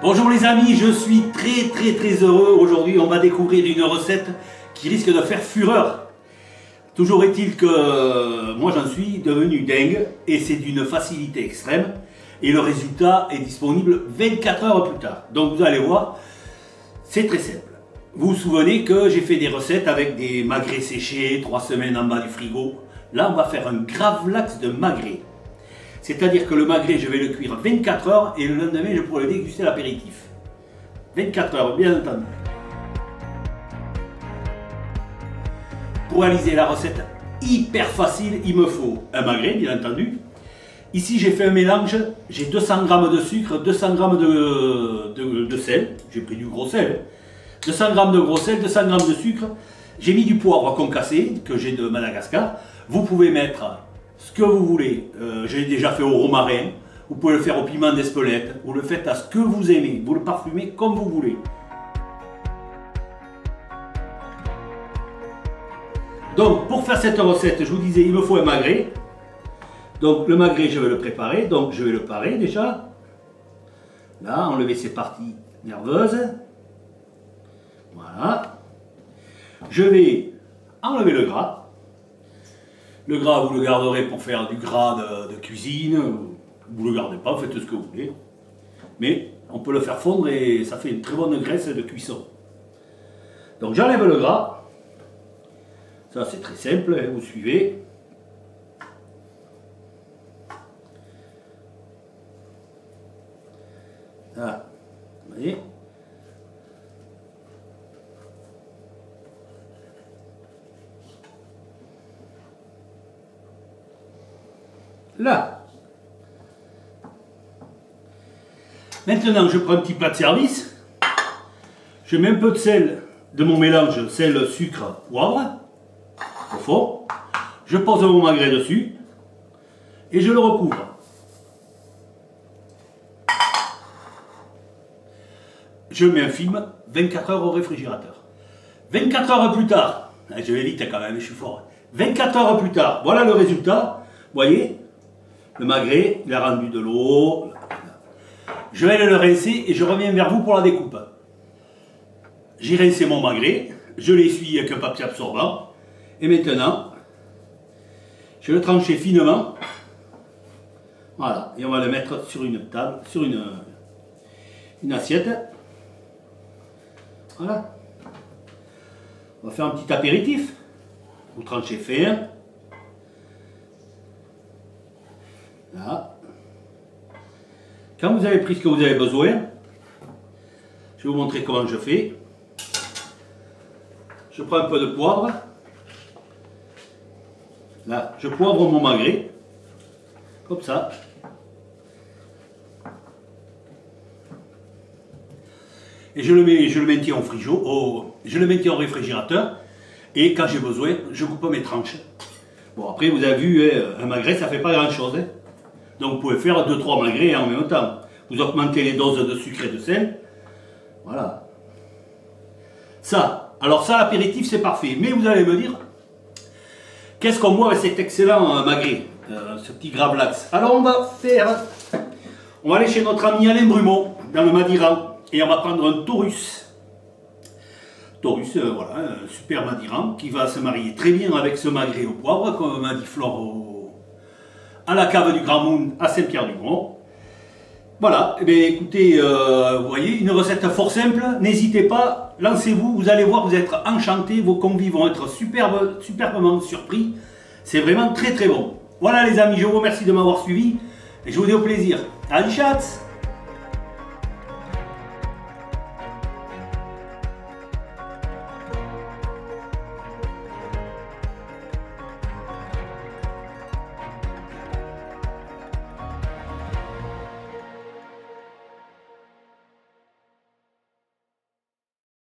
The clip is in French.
Bonjour les amis, je suis très heureux. Aujourd'hui on va découvrir une recette qui risque de faire fureur. Toujours est-il que moi j'en suis devenu dingue et c'est d'une facilité extrême. Et le résultat est disponible 24 heures plus tard. Donc vous allez voir, c'est très simple. Vous vous souvenez que j'ai fait des recettes avec des magrets séchés, 3 semaines en bas du frigo. Là on va faire un gravlax de magret. C'est-à-dire que le magret, je vais le cuire 24 heures et le lendemain, je pourrai le déguster à l'apéritif. 24 heures, bien entendu. Pour réaliser la recette hyper facile, il me faut un magret, bien entendu. Ici, j'ai fait un mélange. J'ai 200 g de sucre, 200 g de sel. J'ai pris du gros sel. 200 g de gros sel, 200 g de sucre. J'ai mis du poivre concassé, que j'ai de Madagascar. Vous pouvez mettre ce que vous voulez. J'ai déjà fait au romarin, vous pouvez le faire au piment d'Espelette, vous le faites à ce que vous aimez, vous le parfumez comme vous voulez. Donc pour faire cette recette, je vous disais, il me faut un magret. Donc le magret, je vais le préparer, donc je vais le parer déjà. Là, enlever ces parties nerveuses. Voilà. Je vais enlever le gras. Le gras, vous le garderez pour faire du gras de cuisine. Vous ne le gardez pas, vous faites ce que vous voulez. Mais on peut le faire fondre et ça fait une très bonne graisse de cuisson. Donc j'enlève le gras. Ça c'est très simple, hein, vous suivez. Voilà, vous voyez. Là. Maintenant, je prends un petit plat de service. Je mets un peu de sel de mon mélange, sel, sucre, poivre, au fond. Je pose mon magret dessus et je le recouvre. Je mets un film 24 heures au réfrigérateur. 24 heures plus tard, je vais vite quand même, je suis fort. 24 heures plus tard, voilà le résultat. Vous voyez? Le magret, il a rendu de l'eau. Je vais aller le rincer et je reviens vers vous pour la découpe. J'ai rincé mon magret, je l'essuie avec un papier absorbant. Et maintenant, je vais le trancher finement. Voilà, et on va le mettre sur une table, sur une assiette. Voilà. On va faire un petit apéritif. Vous tranchez fin. Là. Quand vous avez pris ce que vous avez besoin, je vais vous montrer comment je fais. Je prends un peu de poivre. Là, je poivre mon magret. Comme ça. Et je le maintiens au frigo, je le maintiens au réfrigérateur. Et quand j'ai besoin, je coupe mes tranches. Bon, après, vous avez vu, un magret, ça ne fait pas grand-chose. Hein. Donc vous pouvez faire 2-3 magrets en même temps. Vous augmentez les doses de sucre et de sel. Voilà. Ça, alors ça, l'apéritif, c'est parfait. Mais vous allez me dire, qu'est-ce qu'on boit avec cet excellent magret, ce petit gravlax? Alors on va aller chez notre ami Alain Brumeau, dans le Madiran, et on va prendre un Taurus. Taurus, voilà, un super Madiran, qui va se marier très bien avec ce magret au poivre, comme m'a dit Flore à la cave du Grand Moon à Saint-Pierre-du-Mont. Voilà, et bien écoutez, vous voyez, une recette fort simple, n'hésitez pas, lancez-vous, vous allez voir, vous êtes enchantés, vos convives vont être superbement surpris, c'est vraiment très bon. Voilà les amis, je vous remercie de m'avoir suivi, et je vous dis au plaisir. Allez, chat!